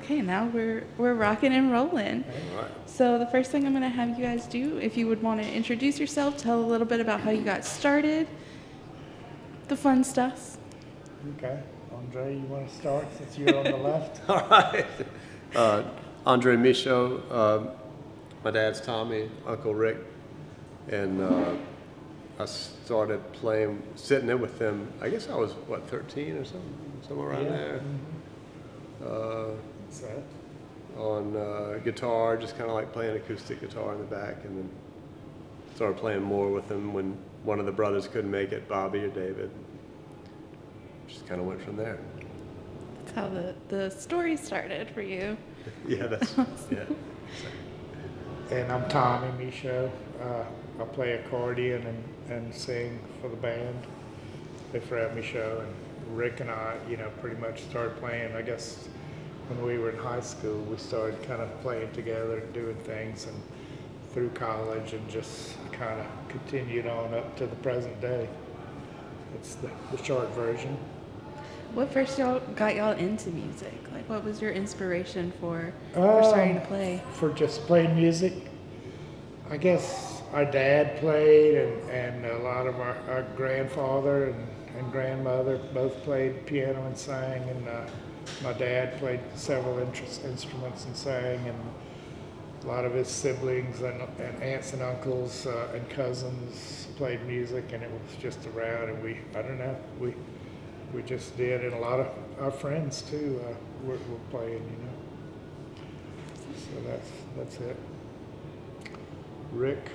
Okay, now we're rocking and rolling. All right. So the first thing I'm going to have you guys do, if you would want to introduce yourself, tell a little bit about how you got started, the fun stuff. Okay. Andre, you want to start since you're on the left? All right. Andre Michot. My dad's Tommy, Uncle Rick, and I started playing, sitting in with them. I guess I was 13 or something, somewhere around there. What's that? On guitar, just kind of like playing acoustic guitar in the back, and then started playing more with them when one of the brothers couldn't make it, Bobby or David. Just kind of went from there. That's how the story started for you. Yeah, that's yeah. And I'm Tommy Michaud. I play accordion and sing for the band. They Freres Michot, and Rick and I, pretty much started playing. I guess when we were in high school, we started kind of playing together and doing things, and through college, and just kind of continued on up to the present day. It's the short version. What first got y'all into music? Like, what was your inspiration for starting to play? For just playing music, I guess our dad played, and a lot of our grandfather and grandmother both played piano and sang, and my dad played several instruments and sang, and a lot of his siblings and aunts and uncles and cousins played music, and it was just around, and we just did, and a lot of our friends too were playing, So that's it. Rick.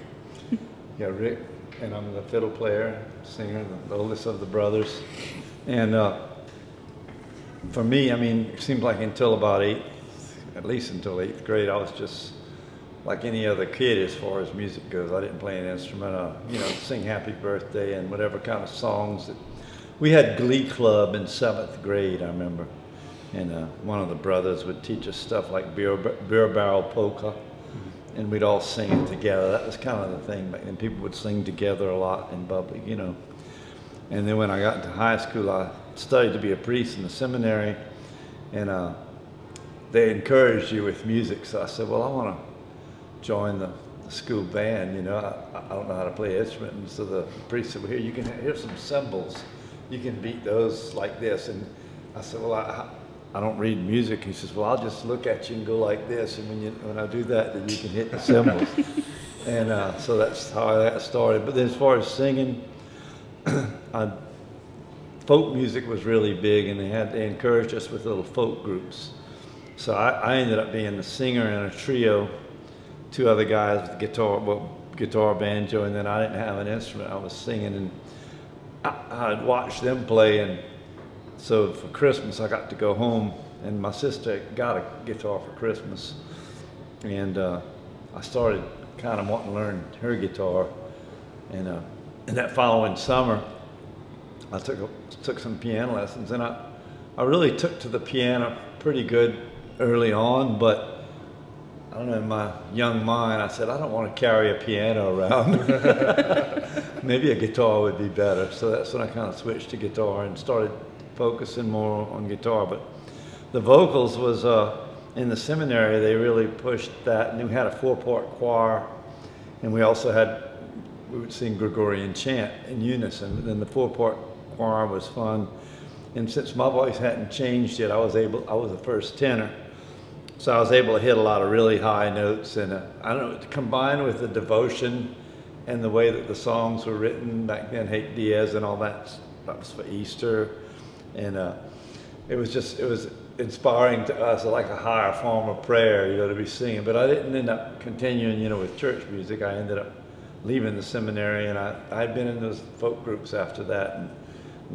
Yeah, Rick, and I'm the fiddle player, singer, the oldest of the brothers. And for me, it seems like until about at least until eighth grade, I was just like any other kid as far as music goes. I didn't play an instrument, sing happy birthday and whatever kind of songs that. We had Glee Club in 7th grade, I remember. And one of the brothers would teach us stuff like beer barrel polka. And we'd all sing it together. That was kind of the thing. And people would sing together a lot in public, And then when I got into high school, I studied to be a priest in the seminary. And they encouraged you with music. So I said, well, I want to join the school band. I don't know how to play an instrument. And so the priest said, well, here's some cymbals. You can beat those like this. And I said, well, I don't read music. He says, well, I'll just look at you and go like this. And when I do that, then you can hit the cymbals. And so that's how that started. But then as far as singing, folk music was really big, and they encouraged us with little folk groups. So I ended up being the singer in a trio, 2 other guys with guitar, banjo, and then I didn't have an instrument. I was singing, and I'd watch them play, and so for Christmas I got to go home, and my sister got a guitar for Christmas, and I started kind of wanting to learn her guitar, and that following summer I took some piano lessons, and I really took to the piano pretty good early on, but I don't know, in my young mind, I said, I don't want to carry a piano around. Maybe a guitar would be better. So that's when I kind of switched to guitar and started focusing more on guitar. But the vocals was, in the seminary, they really pushed that. And we had a 4-part choir, and we would sing Gregorian chant in unison. And then the 4-part choir was fun. And since my voice hadn't changed yet, I was the first tenor. So I was able to hit a lot of really high notes, and I don't know, combined with the devotion and the way that the songs were written back then, Hate Diaz and all that was for Easter, and it was inspiring to us, like a higher form of prayer, to be singing. But I didn't end up continuing, with church music. I ended up leaving the seminary, and I'd been in those folk groups after that. And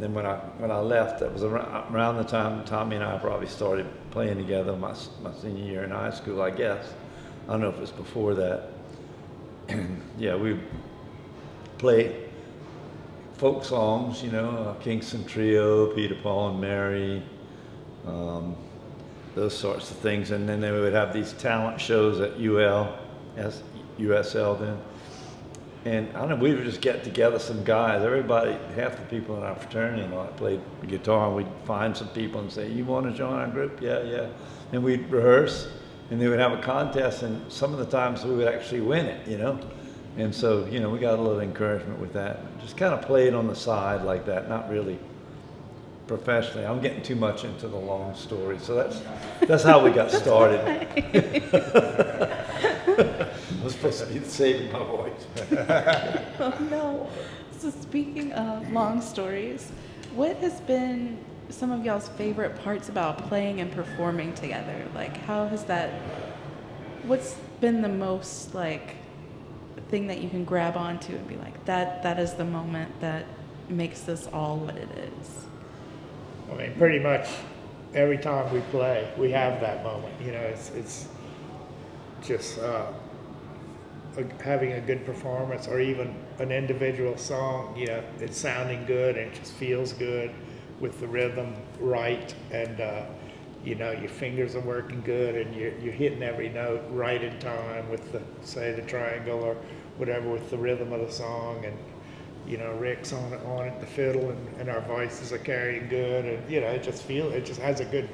then when I left, that was around the time Tommy and I probably started playing together my senior year in high school, I guess. I don't know if it was before that. And yeah, we played folk songs, Kingston Trio, Peter, Paul and Mary, those sorts of things. And then they would have these talent shows at USL then. And I don't know, we would just get together some guys, everybody, half the people in our fraternity played guitar, and we'd find some people and say, you want to join our group? Yeah, yeah. And we'd rehearse, and they would have a contest, and some of the times we would actually win it, you know? And so, you know, we got a little encouragement with that. Just kind of played on the side like that, not really professionally. I'm getting too much into the long story, so that's how we got started. I was supposed to be saving my voice. Oh no. So speaking of long stories, what has been some of y'all's favorite parts about playing and performing together? Like what's been the most like thing that you can grab onto and be like, that is the moment that makes this all what it is? I mean, pretty much every time we play, we have that moment. You know, it's just having a good performance, or even an individual song. You know, it's sounding good and it just feels good with the rhythm right, and you know, your fingers are working good, and you're hitting every note right in time with the triangle or whatever with the rhythm of the song, and you know, Rick's on it, the fiddle, and our voices are carrying good, and you know, it just has a good,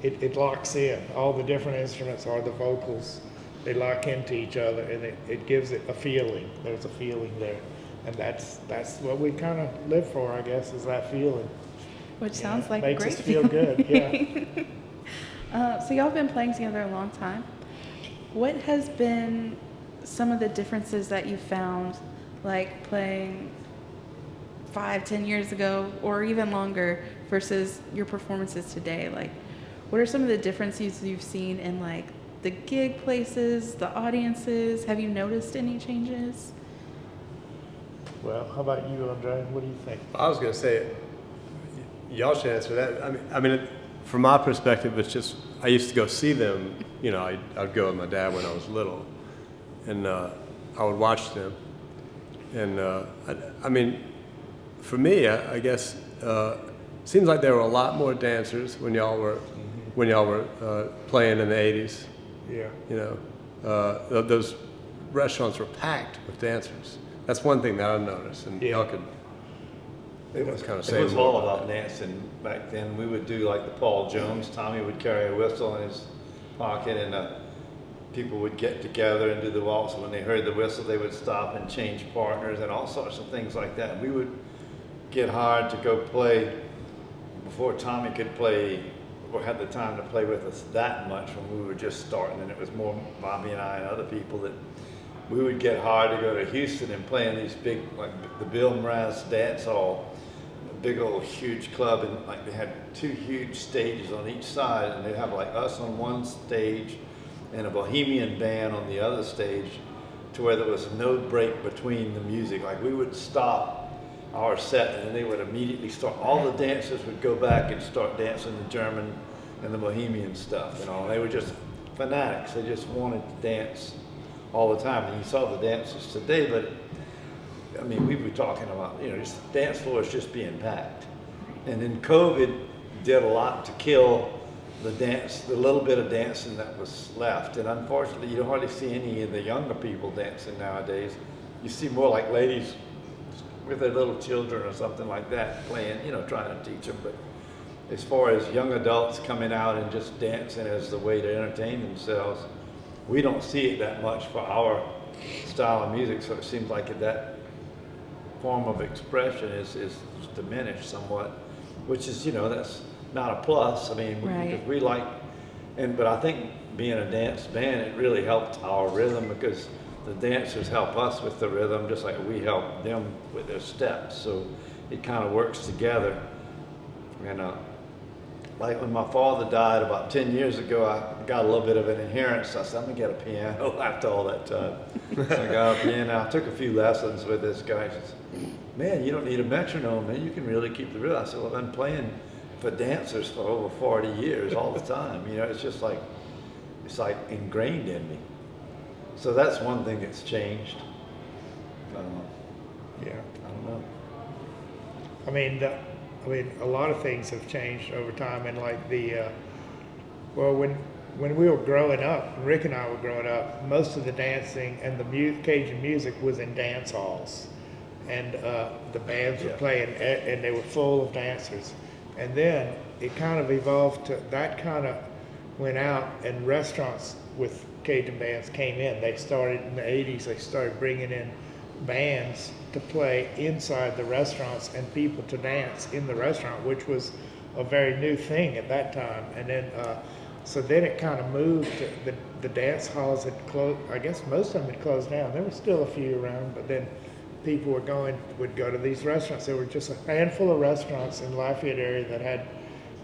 it locks in. All the different instruments or the vocals, they lock into each other, and it gives it a feeling. There's a feeling there, and that's what we kind of live for, I guess, is that feeling. Which sounds like a makes great us feel good. Yeah. So y'all have been playing together a long time. What has been some of the differences that you found, like playing 5-10 years ago or even longer versus your performances today? Like, what are some of the differences you've seen in like the gig places, the audiences? Have you noticed any changes? Well, how about you, Andre? What do you think? I was going to say, y'all should answer that. I mean, from my perspective, it's just, I used to go see them. You know, I'd go with my dad when I was little, and I would watch them. And I mean, for me, I guess, seems like there were a lot more dancers when y'all were playing in the '80s. Yeah. You know, those restaurants were packed with dancers. That's one thing that I noticed, and y'all could. It was kind of it was all about dancing back then. We would do like the Paul Jones. Tommy would carry a whistle in his pocket, and people would get together and do the waltz. When they heard the whistle, they would stop and change partners and all sorts of things like that. We would get hired to go play before Tommy could play or had the time to play with us that much when we were just starting, and it was more Bobby and I and other people that we would get hired to go to Houston and play in these big, like the Bill Mraz Dance Hall, a big old huge club, and like they had 2 huge stages on each side, and they'd have like us on one stage and a Bohemian band on the other stage, to where there was no break between the music. Like we would stop our set and then they would immediately start, all the dancers would go back and start dancing the German and the Bohemian stuff and all. They were just fanatics. They just wanted to dance all the time. And you saw the dancers today, but I mean, we were talking about, you know, just dance floors just being packed. And then COVID did a lot to kill the dance, the little bit of dancing that was left. And unfortunately, you don't hardly see any of the younger people dancing nowadays. You see more like ladies with their little children or something like that playing, you know, trying to teach them. But as far as young adults coming out and just dancing as the way to entertain themselves, we don't see it that much for our style of music. So it seems like that form of expression is diminished somewhat, which is, you know, that's not a plus. I mean, Right. because we like, but I think being a dance band, it really helped our rhythm, because the dancers help us with the rhythm just like we help them with their steps. So it kind of works together. And like when my father died about 10 years ago, I got a little bit of an inheritance. I said, I'm gonna get a piano after all that time. So I got a piano. I took a few lessons with this guy. He says, man, you don't need a metronome, man. You can really keep the rhythm. I said, well, I've been playing for dancers for over 40 years all the time. You know, it's just like, it's like ingrained in me. So that's one thing that's changed. Yeah. I don't know. I mean, a lot of things have changed over time, and like when when we were growing up, Rick and I were growing up, most of the dancing and the Cajun music was in dance halls. And the bands were playing, and they were full of dancers. And then it kind of evolved to, that kind of went out, and restaurants with Cajun bands came in. They started in the 80s, they started bringing in bands to play inside the restaurants and people to dance in the restaurant, which was a very new thing at that time. And then, so then it kind of moved to the dance halls had closed. I guess most of them had closed down. There were still a few around, but then people would go to these restaurants. There were just a handful of restaurants in Lafayette area that had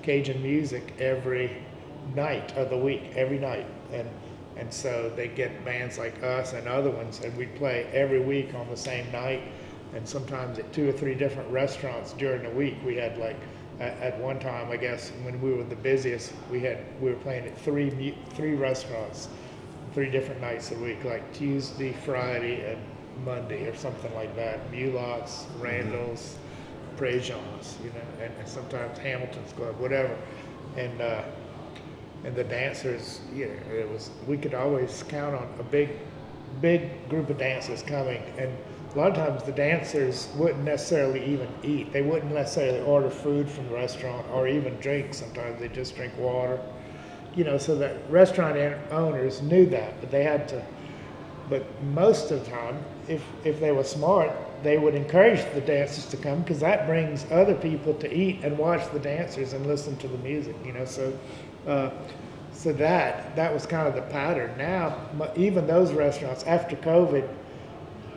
Cajun music every night of the week, every night. And so they get bands like us and other ones, and we'd play every week on the same night, and sometimes at 2 or 3 different restaurants during the week. We had like, at one time, I guess, when we were the busiest, we were playing at 3 restaurants, 3 different nights a week, like Tuesday, Friday, and Monday, or something like that. Mulot's, Randall's, Prejean's, you know, and sometimes Hamilton's Club, whatever. And the dancers, you know, we could always count on a big group of dancers coming. And a lot of times the dancers wouldn't necessarily even eat. They wouldn't necessarily order food from the restaurant or even drink. Sometimes they just drink water. You know, so that restaurant owners knew that, but they had to, but most of the time, if they were smart, they would encourage the dancers to come, because that brings other people to eat and watch the dancers and listen to the music, you know. So that was kind of the pattern. Now, even those restaurants after COVID,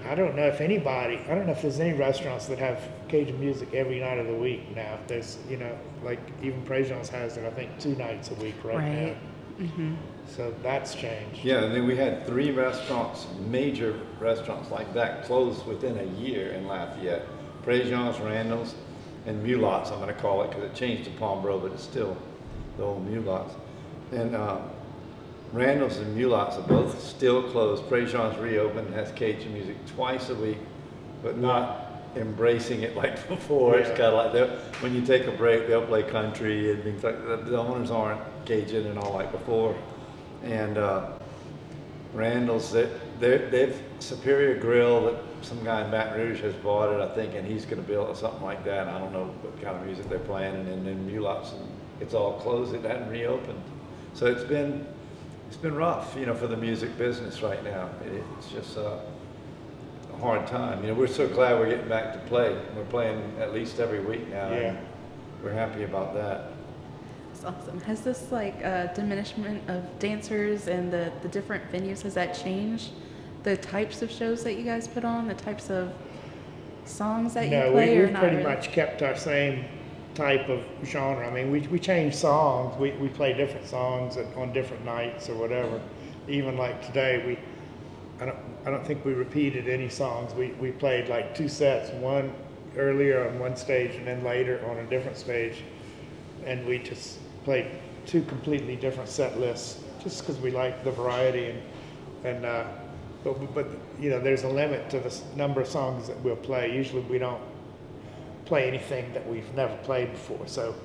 I don't know if there's any restaurants that have Cajun music every night of the week now. There's, you know, like even Prejean's has it, I think, 2 nights a week right now. Mm-hmm. So that's changed. Yeah, and then we had 3 restaurants, major restaurants like that, closed within a year in Lafayette. Prejean's, Randall's, and Mulot's, I'm going to call it, because it changed to Palmbro, but it's still the old Mulot's. And Randall's and Mulot's are both still closed. Prejean's reopened, has Cajun music twice a week, but not embracing it like before. It's kind of like when you take a break, they'll play country and things like that. The owners aren't Cajun and all like before. And Randall's, they've Superior Grill, that some guy in Baton Rouge has bought it, I think, and he's going to build something like that. I don't know what kind of music they're playing. And then Mulot's, it's all closed. It hadn't reopened. So it's been rough, you know, for the music business right now. It's just a hard time. You know, we're so glad we're getting back to play. We're playing at least every week now. Yeah. And we're happy about that. That's awesome. Has this like diminishment of dancers and the different venues, has that changed the types of shows that you guys put on, the types of songs that you play, or we've not pretty really? much kept our same type of genre. I mean, we change songs. We play different songs on different nights or whatever. Even like today, I don't think we repeated any songs. We played like 2 sets, one earlier on one stage and then later on a different stage, and we just played 2 completely different set lists just because we like the variety but you know, there's a limit to the number of songs that we'll play. Usually we don't play anything that we've never played before. So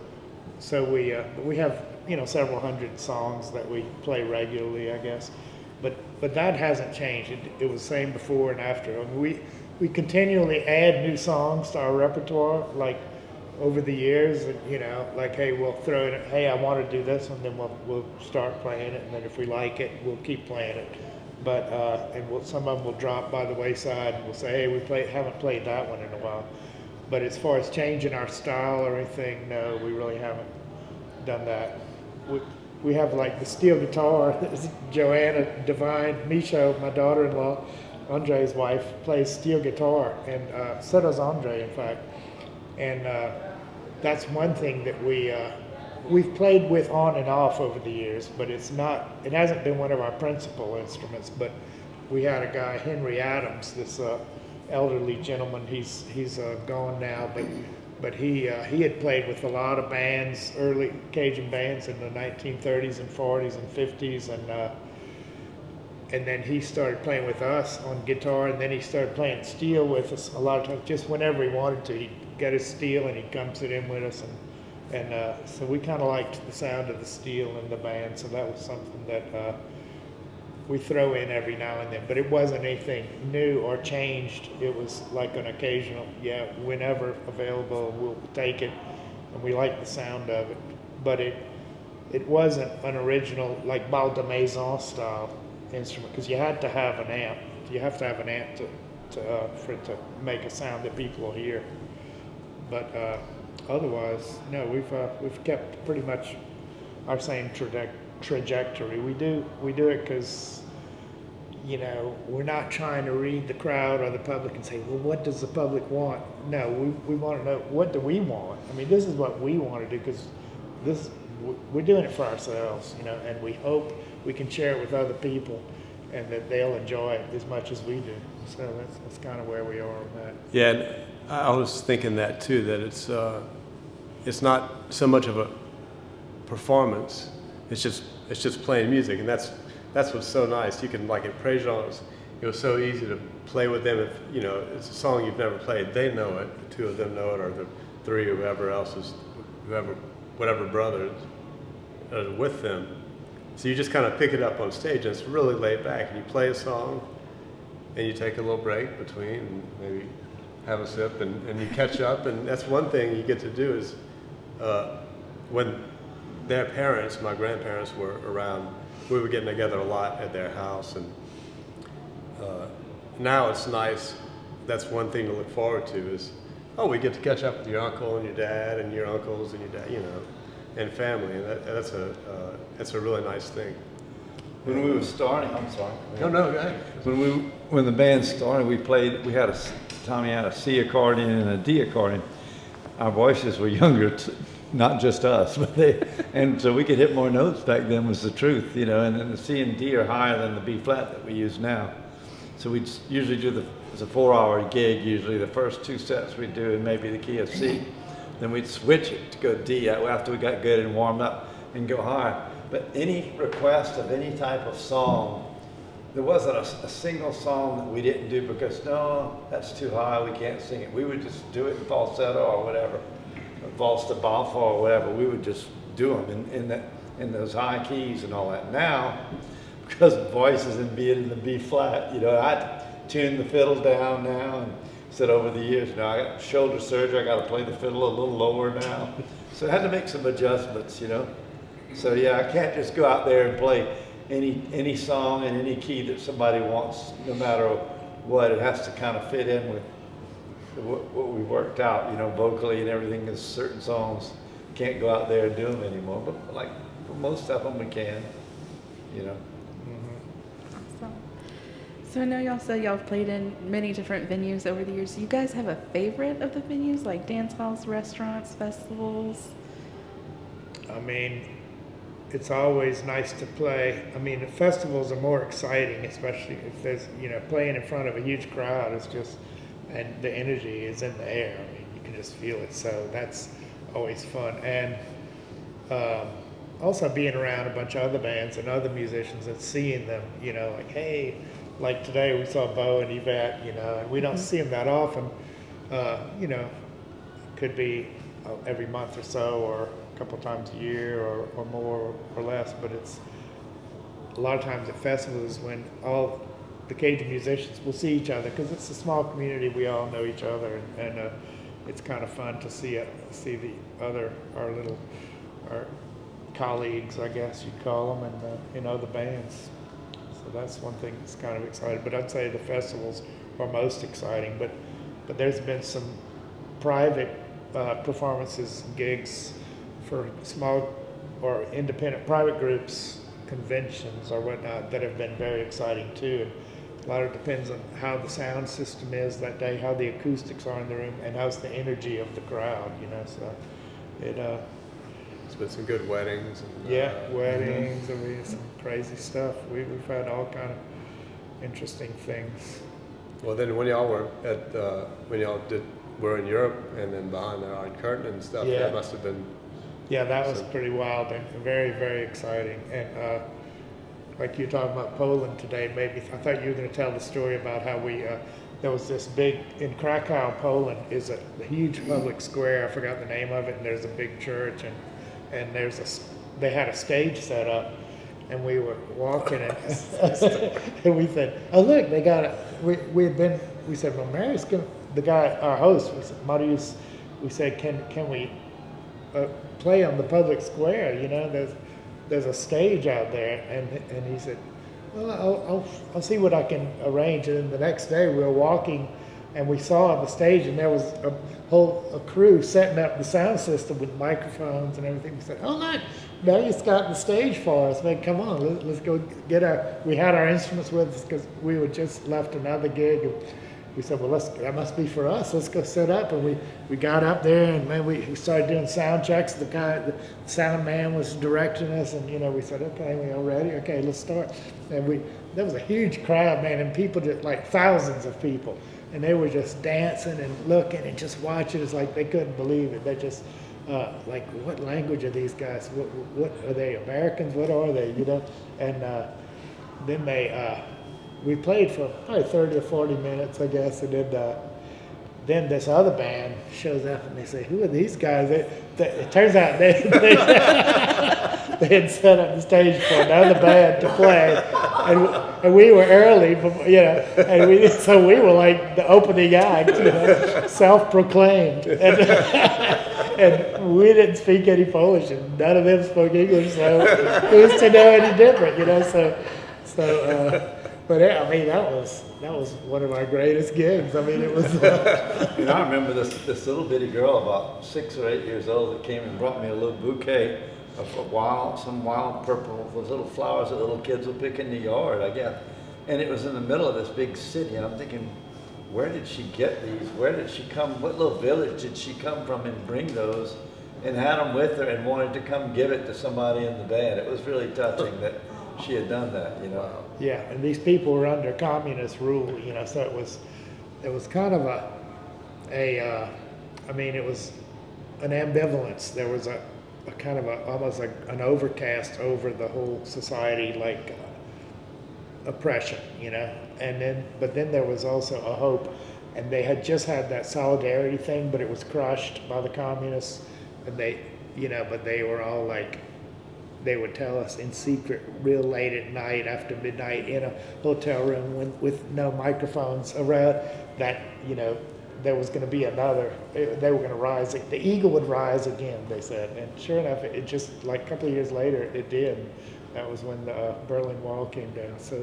we have, you know, several hundred songs that we play regularly, I guess. But that hasn't changed. It was the same before and after. I mean, we continually add new songs to our repertoire, like over the years. And, you know, like, hey, we'll throw in, hey, I want to do this one, then we'll start playing it, and then if we like it, we'll keep playing it. But some of them will drop by the wayside, and we'll say, hey, haven't played that one in a while. But as far as changing our style or anything, no, we really haven't done that. We have like the steel guitar. Joanna Devine Michot, my daughter-in-law, Andre's wife, plays steel guitar, and so does Andre, in fact. And that's one thing that we've played with on and off over the years, but it hasn't been one of our principal instruments. But we had a guy, Henry Adams, this elderly gentleman. He's gone now, but he had played with a lot of bands, early Cajun bands in the 1930s and 40s and 50s, and then he started playing with us on guitar, and then he started playing steel with us a lot of times. Just whenever he wanted to, he'd get his steel and he'd come sit in with us And so we kind of liked the sound of the steel in the band, so that was something that we throw in every now and then. But it wasn't anything new or changed. It was like an occasional, yeah, whenever available, we'll take it, and we like the sound of it. But it wasn't an original, like bal de maison style instrument, because you had to have an amp. You have to have an amp for it to make a sound that people will hear. But otherwise, no, we've kept pretty much our same trajectory. We do it because, you know, we're not trying to read the crowd or the public and say, well, what does the public want? No, we want to know, what do we want? I mean, this is what we want to do, because we're doing it for ourselves, you know, and we hope we can share it with other people and that they'll enjoy it as much as we do. So that's kind of where we are on that. Yeah, and I was thinking that too, that it's not so much of a performance, it's just playing music, and that's what's so nice. You can, like at Praise Genres, it was so easy to play with them. If you know it's a song you've never played, they know it, the two of them know it, or the three, or whoever else is, whatever brothers are with them. So you just kind of pick it up on stage, and it's really laid back, and you play a song, and you take a little break between, and maybe have a sip, and you catch up. And that's one thing you get to do is when their parents, my grandparents, were around, we were getting together a lot at their house. And now it's nice. That's one thing to look forward to is, oh, we get to catch up with your uncle and your dad and your uncles and your dad, you know, and family. And that's a really nice thing. When we were starting, I'm sorry. No, go ahead. When the band started, Tommy had a C accordion and a D accordion. Our voices were younger, not just us, and so we could hit more notes back then, was the truth, you know, and then the C and D are higher than the B flat that we use now. So we'd usually do it's a 4-hour gig, usually the first 2 sets we'd do in maybe the key of C. Then we'd switch it to go D after we got good and warmed up and go higher. But any request of any type of song, there wasn't a single song that we didn't do because, no, that's too high, we can't sing it. We would just do it in falsetto or whatever, valse de baffa or whatever. We would just do them in those high keys and all that. Now, because the voice is in the B flat, you know, I tune the fiddle down now, and said over the years, you know, I got shoulder surgery, I got to play the fiddle a little lower now. So I had to make some adjustments, you know. So yeah, I can't just go out there and play any song in any key that somebody wants, no matter what. It has to kind of fit in with what we worked out, you know, vocally and everything. Because certain songs can't go out there and do them anymore, but like for most of them we can, you know. Awesome. So I know y'all said y'all have played in many different venues over the years. Do you guys have a favorite of the venues, like dance halls, restaurants, festivals? I mean, it's always nice to play. I mean, the festivals are more exciting, especially if there's, you know, playing in front of a huge crowd is just, and the energy is in the air. I mean, you can just feel it. So that's always fun. And also being around a bunch of other bands and other musicians and seeing them, you know, like, hey, like today we saw Bo and Yvette, you know, and we don't see them that often. You know, could be every month or so, or a couple times a year, or more or less. But it's a lot of times at festivals when all the Cajun musicians will see each other, because it's a small community. We all know each other, and it's kind of fun to see the other our colleagues, I guess you'd call them, and in other bands. So that's one thing that's kind of exciting. But I'd say the festivals are most exciting. But there's been some private performances, gigs for small or independent private groups, conventions or whatnot, that have been very exciting too. And a lot of it depends on how the sound system is that day, how the acoustics are in the room, and how's the energy of the crowd, you know. So It's been some good weddings. And, weddings, I mean, some crazy stuff. We've had all kind of interesting things. Well, then when y'all were were in Europe and then behind the Iron Curtain and stuff, Yeah. that must have been. Yeah, that was pretty wild and very, very exciting. And like you're talking about Poland today, maybe I thought you were going to tell the story about how we there was this big, in Krakow, Poland, is a huge public square. I forgot the name of it, and there's a big church, and they had a stage set up, and we were walking, and, and we said, "Oh look, they got it." We said, "Well, Mary's going." The guy, our host, we said, "Marius," we said, "Can we play on the public square? You know, there's a stage out there," and he said, "Well, I'll see what I can arrange." And then the next day we were walking, and we saw the stage, and there was a crew setting up the sound system with microphones and everything. We said, "Oh look, Marius got the stage for us. Man, come on, let's go get we had our instruments with us because we had just left another gig." And we said, "Well, that must be for us. Let's go set up." And we got up there, and man, we started doing sound checks. The sound man was directing us, and we said, "Okay, we all ready? Okay, let's start." And there was a huge crowd, man, and people just like thousands of people, and they were just dancing and looking and just watching. It's like they couldn't believe it. They just like, what language are these guys? What are they? Americans? What are they? And then we played for probably 30 or 40 minutes, I guess, and then this other band shows up, and they say, "Who are these guys?" It turns out they had set up the stage for another band to play, and we were early, before, and so we were like the opening act, self-proclaimed, and we didn't speak any Polish, and none of them spoke English, so who's to know any different, But yeah, I mean, that was one of our greatest gigs. I mean, it was. And I remember this little bitty girl, about 6 or 8 years old, that came and brought me a little bouquet of some wild purple, those little flowers that little kids will pick in the yard, I guess. And it was in the middle of this big city, and I'm thinking, where did she get these? Where did she come? What little village did she come from and bring those? And had them with her and wanted to come give it to somebody in the band. It was really touching that she had done that, Yeah, and these people were under communist rule, so it was kind of I mean, it was an ambivalence. There was a kind of almost like an overcast over the whole society, like oppression, but then there was also a hope, and they had just had that solidarity thing, but it was crushed by the communists, and but they were all like, they would tell us in secret real late at night, after midnight, in a hotel room with no microphones around, that there was going to be they were going to rise, the eagle would rise again, they said. And sure enough, it just, like a couple of years later, it did. That was when the Berlin Wall came down. So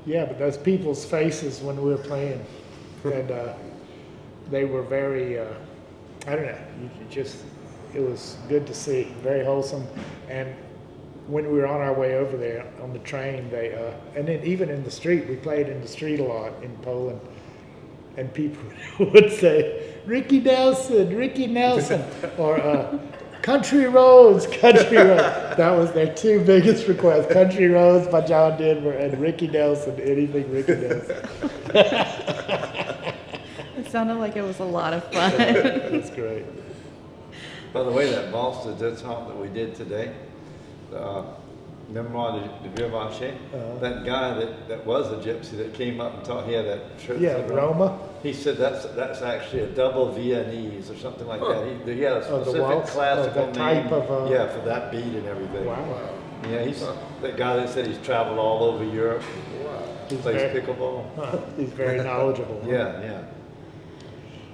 yeah, but those people's faces when we were playing, and they were very, I don't know, it was good to see, very wholesome. And when we were on our way over there on the train, and then even in the street, we played in the street a lot in Poland, and people would say, Ricky Nelson, or Country Roads. That was their two biggest requests, Country Roads by John Denver and Ricky Nelson, anything Ricky Nelson. It sounded like it was a lot of fun. That's great. By the way, that valse de temps that we did today, Memoir de Vieux Marché, that guy that was a gypsy that came up and taught, he had that church. Yeah, Roma. He said that's actually a double Viennese or something like that. He had a specific classical type name, of, for that beat and everything. Wow. Yeah, he's that guy that said he's traveled all over Europe. He plays pickleball. He's very knowledgeable. Yeah.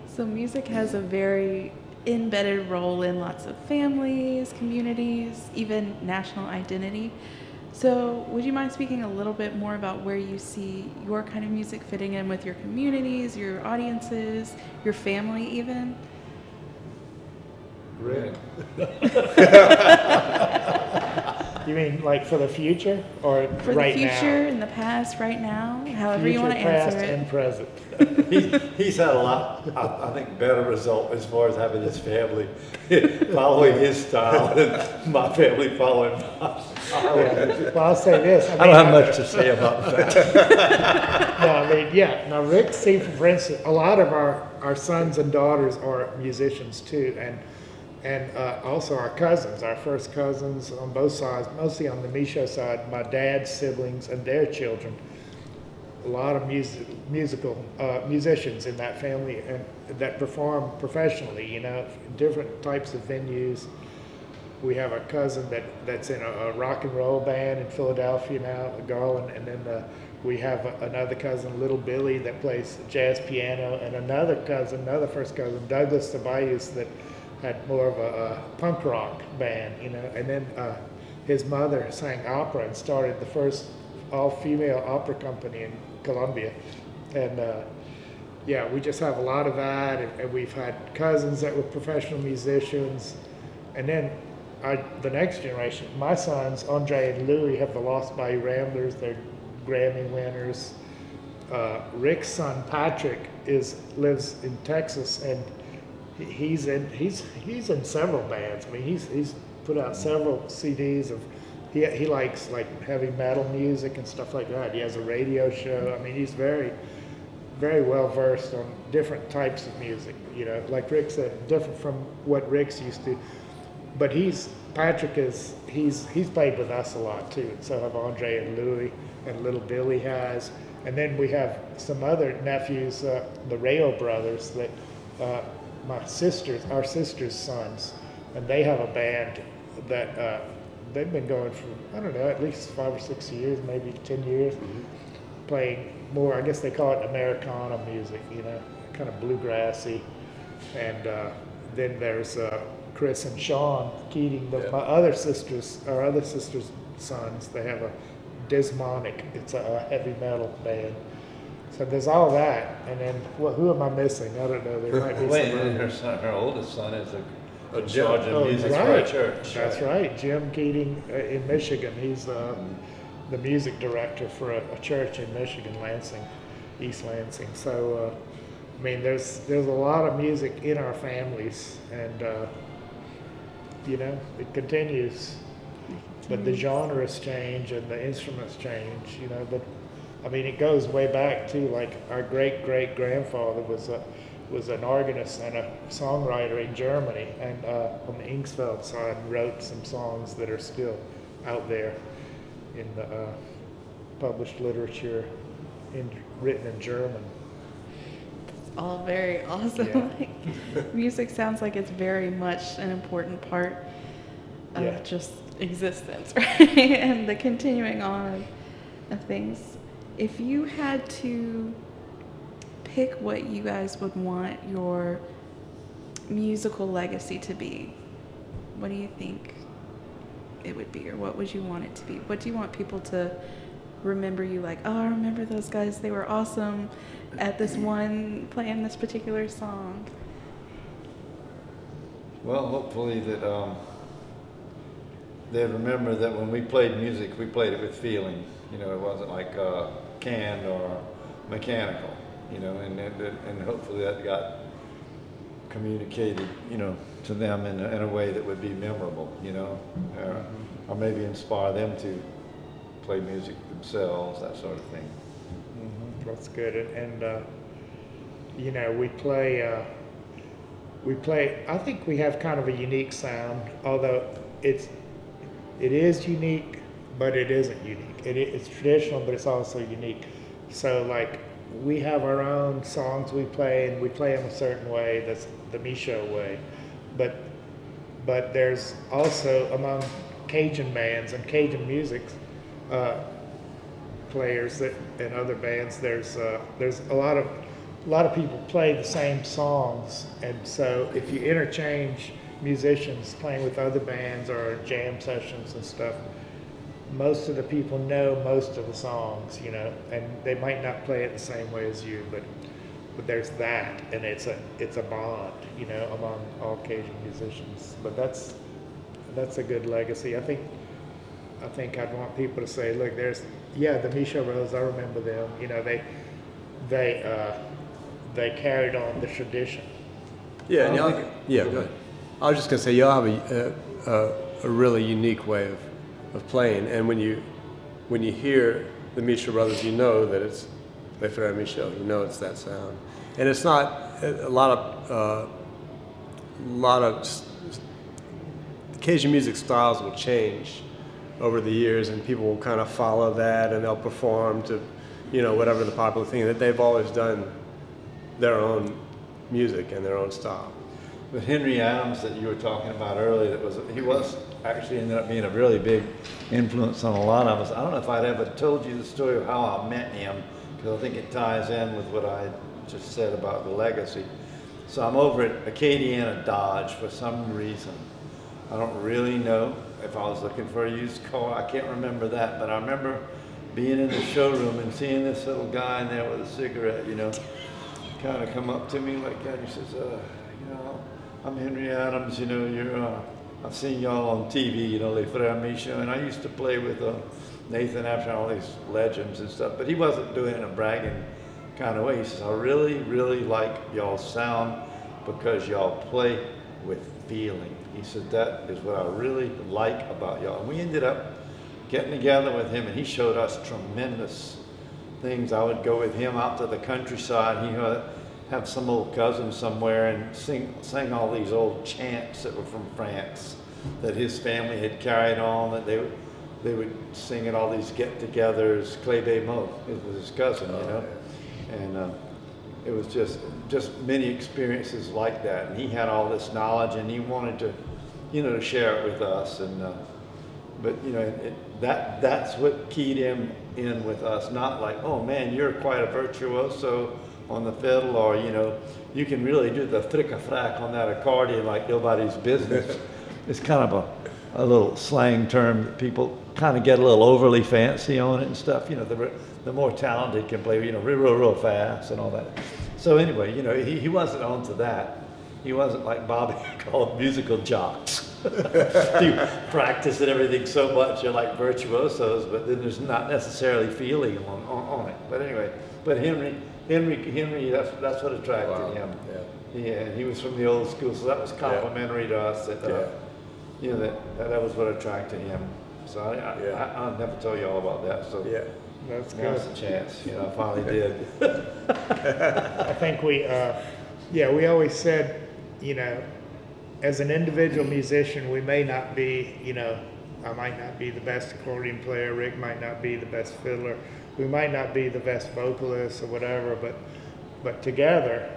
So music has a very embedded role in lots of families, communities, even national identity. So would you mind speaking a little bit more about where you see your kind of music fitting in with your communities, your audiences, your family even? Rick. You mean like for the future or For right the future, now? in the past, right now, however Future, you want to past, answer it. and present. He's had a lot, I think, better result as far as having his family following his style and my family following mine. Yeah. Well, I'll say this. I don't have much to say about that. No, I mean, yeah. Now, Rick, see, for instance, a lot of our sons and daughters are musicians too, and also our cousins, our first cousins on both sides, mostly on the Michot side, my dad's siblings and their children. a lot of musical musicians in that family and that perform professionally, you know, different types of venues. We have a cousin that's in a rock and roll band in Philadelphia now, Garland, and then we have another cousin, Little Billy, that plays jazz piano, and another first cousin, Douglas Tobias, that had more of a punk rock band, you know, and then his mother sang opera and started the first all-female opera company in Columbia, and yeah, we just have a lot of that, and we've had cousins that were professional musicians, and then the next generation, my sons, Andre and Louis, have the Lost Bayou Ramblers. They're Grammy winners. Rick's son, Patrick, lives in Texas, and he's in several bands. I mean, he's put out several CDs of, he likes like heavy metal music and stuff like that. He has a radio show. I mean, he's very, very well versed on different types of music, you know, like Rick said, different from what Rick's used to. But Patrick is he's played with us a lot too. And so have Andre and Louis, and Little Billy has. And then we have some other nephews, the Rayo brothers, that our sister's sons, and they have a band that they've been going for, I don't know, at least 5 or 6 years, maybe 10 years, playing more, I guess they call it Americana music, you know, kind of bluegrassy. And then there's Chris and Sean Keating, our other sister's sons. They have a Dismonic. It's a heavy metal band. So there's all that, and then who am I missing? I don't know. There might be Her oldest son is a Jim. charge of music right. for a church. That's right, Jim Keating in Michigan. He's the music director for a church in Michigan, Lansing, East Lansing. So I mean, there's a lot of music in our families, and you know, it continues. But the genres change and the instruments change, you know. But I mean, it goes way back to like our great-great-grandfather was an organist and a songwriter in Germany, and on the Inksfeld side wrote some songs that are still out there in the published literature, written in German. All very awesome. Yeah. Like, music sounds like it's very much an important part of just existence, right? And the continuing on of things. If you had to pick what you guys would want your musical legacy to be, what do you think it would be, or what would you want it to be? What do you want people to remember you like, oh, I remember those guys, they were awesome at this one, playing this particular song? Well, hopefully that they remember that when we played music, we played it with feeling. You know, it wasn't like canned or mechanical. You know, and hopefully that got communicated, you know, to them in a way that would be memorable. You know, or maybe inspire them to play music themselves, that sort of thing. Mm-hmm. That's good. And you know, we play. I think we have kind of a unique sound, although it is unique, but it isn't unique. It's traditional, but it's also unique. So like, we have our own songs we play, and we play them a certain way. That's the Michot way. But there's also, among Cajun bands and Cajun music players and other bands, there's a lot of people play the same songs, and so if you interchange musicians playing with other bands or jam sessions and stuff, most of the people know most of the songs, you know, and they might not play it the same way as you, but there's that, and it's a bond, you know, among all Cajun musicians. But that's a good legacy. I think I'd want people to say, look, the Michot brothers, I remember them. You know, they carried on the tradition. Yeah, and go ahead. I was just gonna say, y'all have a really unique way of playing, and when you hear the Michot brothers, you know that it's Les Freres Michot. You know it's that sound, and it's not a lot of Cajun music styles will change over the years, and people will kind of follow that, and they'll perform to whatever the popular thing, that they've always done their own music and their own style. But Henry Adams that you were talking about earlier, he was actually ended up being a really big influence on a lot of us. I don't know if I'd ever told you the story of how I met him, because I think it ties in with what I just said about the legacy. So I'm over at Acadiana Dodge for some reason. I don't really know if I was looking for a used car. I can't remember that, but I remember being in the showroom and seeing this little guy in there with a cigarette, kind of come up to me like that. He says, I'm Henry Adams, I've seen y'all on TV, Les Freres Michot, and I used to play with Nathan After all these legends and stuff, but he wasn't doing it in a bragging kind of way. He says, I really, really like y'all's sound because y'all play with feeling. He said, that is what I really like about y'all. And we ended up getting together with him, and he showed us tremendous things. I would go with him out to the countryside. He would have some old cousin somewhere and sing all these old chants that were from France that his family had carried on, that they would sing at all these get-togethers. Clébé Mo, it was his cousin, and it was just many experiences like that. And he had all this knowledge, and he wanted to share it with us. And but that's what keyed him in with us. Not like, oh man, you're quite a virtuoso on the fiddle, or you can really do the fric-a-frac on that accordion like nobody's business. It's kind of a little slang term that people kind of get a little overly fancy on it and stuff. The more talented can play, real fast and all that. So anyway, he wasn't onto that. He wasn't like Bobby called musical jocks. You practice and everything so much, you're like virtuosos, but then there's not necessarily feeling on it. But anyway, Henry, that's what attracted him. Yeah, he was from the old school, so that was complimentary to us. That was what attracted him. So I'll never tell you all about that. So That's good. now's the chance. I finally did. I think we always said, as an individual musician, we may not be, I might not be the best accordion player, Rick might not be the best fiddler, we might not be the best vocalist or whatever, but together,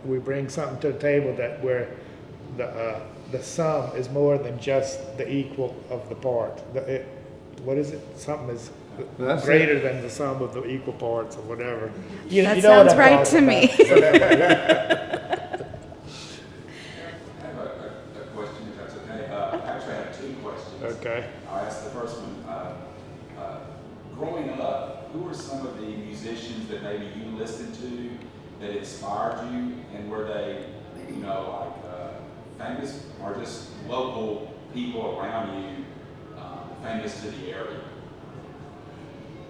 we bring something to the table that where the sum is more than just the equal of the part. What is it? Something is That's greater than the sum of the equal parts or whatever. That you know what sounds I'm right talking to me. I have a question, if that's okay. I actually have two questions. Okay. I'll ask the first one. Growing up, who were some of the musicians that maybe you listened to that inspired you, and were they, famous or just local people around you, famous to the area?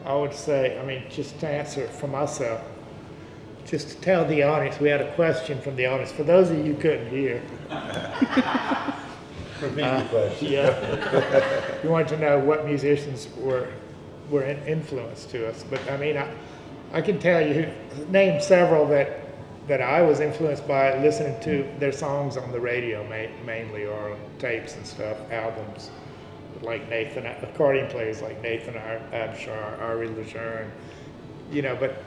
I would say, just to answer for myself, just to tell the audience, we had a question from the audience. For those of you who couldn't hear, Repeat the question. you wanted to know what musicians were an influence to us. But I can tell you, name several that I was influenced by listening to their songs on the radio mainly, or on tapes and stuff, albums. Like Nathan, accordion players like Nathan Abshar, Ari Lejeune, but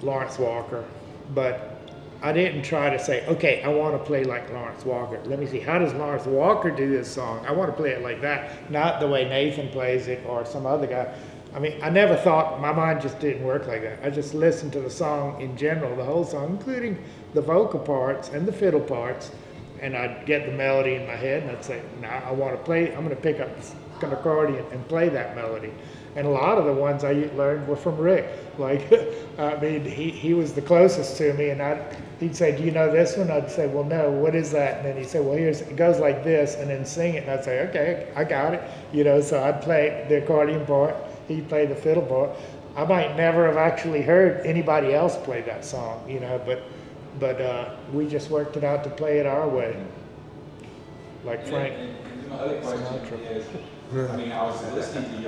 Lawrence Walker. But I didn't try to say, okay, I want to play like Lawrence Walker. Let me see, how does Lawrence Walker do this song? I want to play it like that, not the way Nathan plays it or some other guy. I never thought, my mind just didn't work like that. I just listened to the song in general, the whole song, including the vocal parts and the fiddle parts. And I'd get the melody in my head, and I'd say, I want to play, I'm going to pick up an accordion and play that melody. And a lot of the ones I learned were from Rick. He was the closest to me, and he'd say, do you know this one? I'd say, well, no, what is that? And then he'd say, well, it goes like this, and then sing it. And I'd say, okay, I got it. So I'd play the accordion part, he'd play the fiddle part. I might never have actually heard anybody else play that song, but we just worked it out to play it our way. Like Frank. And my other question is, I was listening to you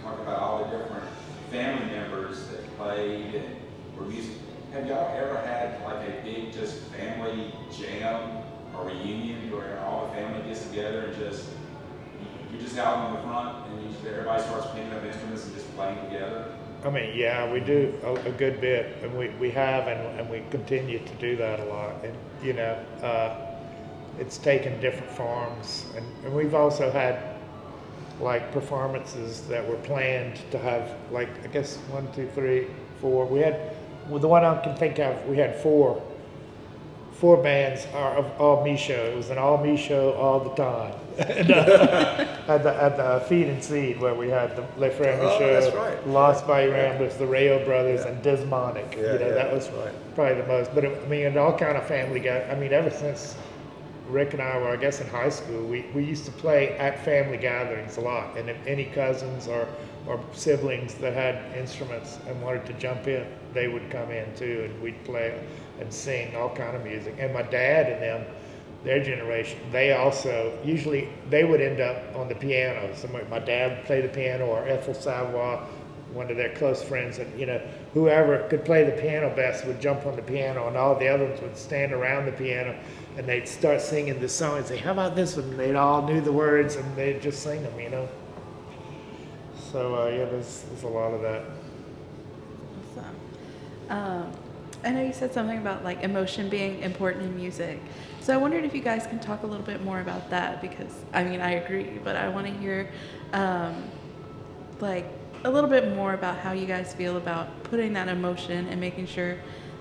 talk about all the different family members that played and were music. Have y'all ever had like a big just family jam or reunion where all the family gets together and you're just out on the front and everybody starts picking up instruments and just playing together? I mean, yeah, we do a good bit, and we have, and we continue to do that a lot. And you know, it's taken different forms, and we've also had like performances that were planned to have, like, I guess 1, 2, 3, 4. We had, well, the one I can think of, we had four bands of all Michot. It was an all Michot all the time. And, at the Feed and Seed, where we had the Les Freres Michot, that's right. Lost by Ramblers, the Rayo Brothers, and Dismonic. Yeah, You know, yeah, that was right. probably the most. But I mean, it all kind of family got. I mean, ever since Rick and I were, I guess, in high school, we used to play at family gatherings a lot. And if any cousins or siblings that had instruments and wanted to jump in, they would come in too, and we'd play and sing all kind of music. And my dad and them, their generation, they also, usually they would end up on the piano. So my dad would play the piano, or Ethel Savoy, one of their close friends, and you know, whoever could play the piano best would jump on the piano, and all the other ones would stand around the piano, and they'd start singing the song and say, how about this one? And they'd all knew the words, and they'd just sing them, you know. So yeah, there's a lot of that. Awesome. I know you said something about like emotion being important in music. So I wondered if you guys can talk a little bit more about that, because I mean, I agree, but I want to hear like a little bit more about how you guys feel about putting that emotion and making sure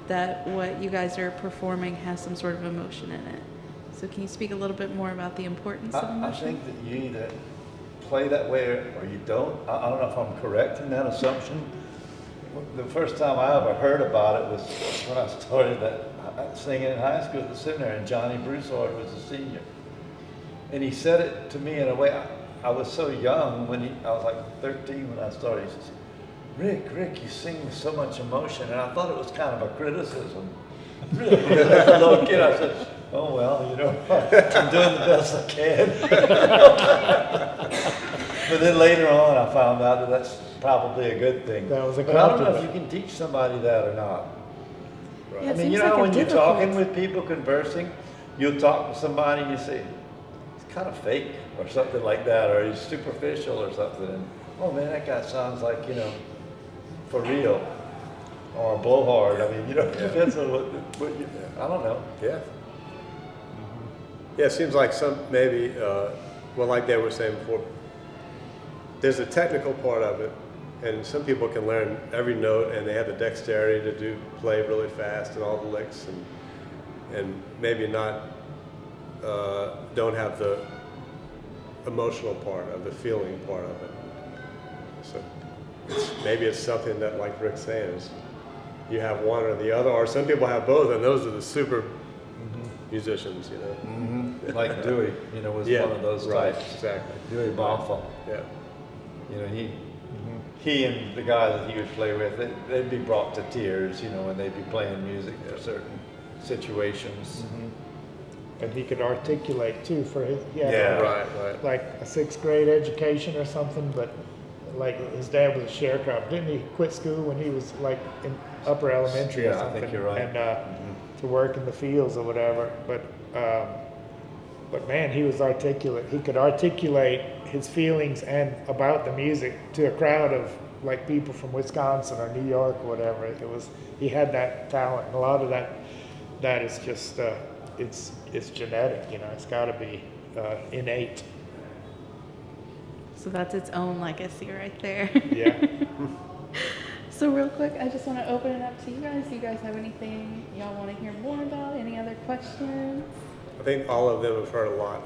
that what you guys are performing has some sort of emotion in it. So can you speak a little bit more about the importance of I emotion? think that you either play that way or you don't. I don't know if I'm correct in that assumption. The first time I ever heard about it was when I started singing in high school at the seminary, and Johnny Broussard was a senior. And he said it to me in a way, I was so young I was like 13 when I started. He says, Rick, you sing with so much emotion. And I thought it was kind of a criticism. Really, as a little kid, I said, oh, well, you know, I'm doing the best I can. But then later on, I found out that that's probably a good thing. That was a But I don't know if compliment. you can teach somebody that or not. Yeah, I it mean, seems you know, like a when you're difficult- talking with people, conversing, you'll talk to somebody and you say, it's kind of fake or something like that, or he's superficial or something. And, oh man, that guy sounds like, you know, for real, or a blowhard. I mean, you know, it depends on what you, I don't know. Yeah. Yeah, it seems like maybe, well, like they were saying before, there's a technical part of it, and some people can learn every note, and they have the dexterity to play really fast and all the licks, and maybe not, don't have the emotional part of the feeling part of it. So maybe it's something that, like Rick's saying, is you have one or the other, or some people have both, and those are the super musicians, you know. Mm-hmm. Like Dewey, you know, was one of those right, types. exactly. Dewey Bonfa. Yeah. You know, he and the guy that he would play with, they'd be brought to tears, you know, when they'd be playing music for certain situations. And he could articulate too for his, Yeah. Right. like a 6th grade education or something, but like his dad was a sharecropper. Didn't he quit school when he was like in upper elementary or Yeah, I something? think you're right. And to work in the fields or whatever. But man, he was articulate. He could articulate his feelings and about the music to a crowd of like people from Wisconsin or New York or whatever. He had that talent. And a lot of that is just it's genetic, you know. It's got to be innate. So that's its own legacy right there. Yeah. So real quick, I just want to open it up to you guys. Do you guys have anything y'all want to hear more about? Any other questions? I think all of them have heard a lot.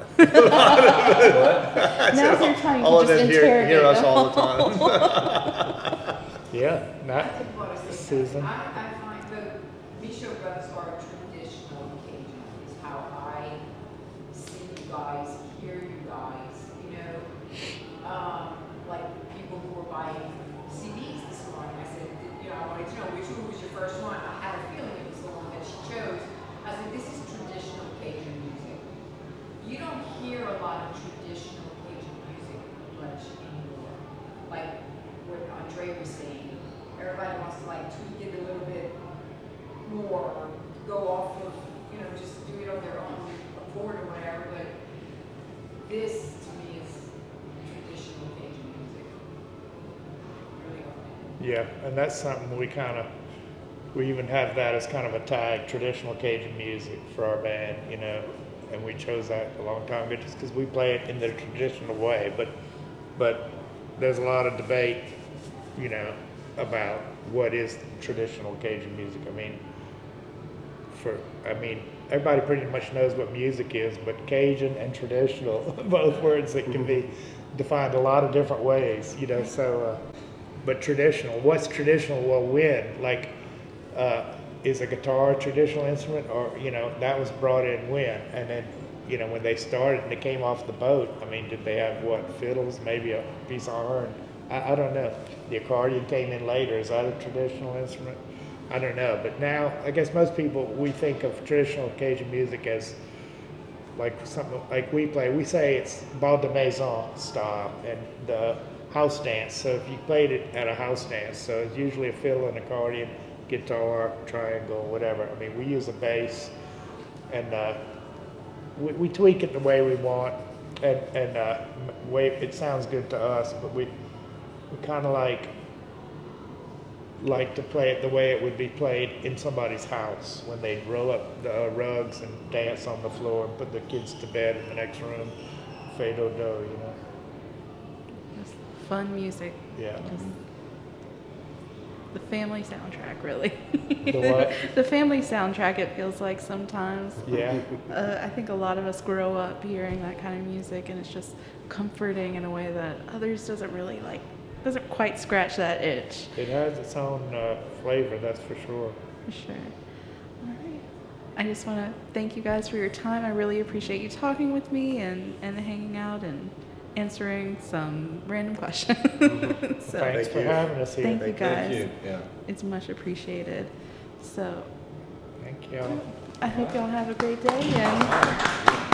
Now's your time. You All can of just them hear interrogate us them. all the time. Yeah. Not I think what I said, Susan. I find the Michot brothers are traditional Cajun, is how I see you guys, hear you guys, you know. Like people who were buying CDs this morning, I said, you know, I wanted to know which one was your first one. I had a feeling it was the one that she chose. I said, this is traditional Cajun music. You don't hear a lot of traditional Cajun music much anymore. Like what Andre was saying, everybody wants to like tweak it a little bit more, or go off of, you know, just do it on their own accord or whatever, but this to me is traditional Cajun music. Really are. Yeah, and that's something we even have that as kind of a tag, traditional Cajun music for our band, you know, and we chose that a long time ago just because we play it in the traditional way, but there's a lot of debate, you know, about what is traditional Cajun music. I mean, everybody pretty much knows what music is, but Cajun and traditional, both words that can be defined a lot of different ways, you know, so, but traditional, what's traditional? Well, when? Like, is a guitar a traditional instrument? Or, you know, that was brought in when? And then, you know, when they started and they came off the boat, I mean, did they have what, fiddles, maybe a piece of horn? I don't know. The accordion came in later. Is that a traditional instrument? I don't know. But now, I guess most people, we think of traditional Cajun music as like something like we play. We say it's bal de maison style and the house dance. So if you played it at a house dance, so it's usually a fiddle and accordion, guitar, triangle, whatever. I mean, we use a bass, and we tweak it the way we want, and way it sounds good to us. But we kind of like to play it the way it would be played in somebody's house when they'd roll up the rugs and dance on the floor and put the kids to bed in the next room, fado do, you know. Just fun music. Yeah. Just the family soundtrack, really. The what? The family soundtrack, it feels like sometimes. Yeah. I think a lot of us grow up hearing that kind of music, and it's just comforting in a way that others doesn't quite scratch that itch. It has its own flavor, that's for sure. For sure. All right. I just want to thank you guys for your time. I really appreciate you talking with me and hanging out and answering some random questions. So Thanks for having us here. thank you guys. Thank you. Yeah. It's much appreciated. So Thank you. I hope y'all have a great day and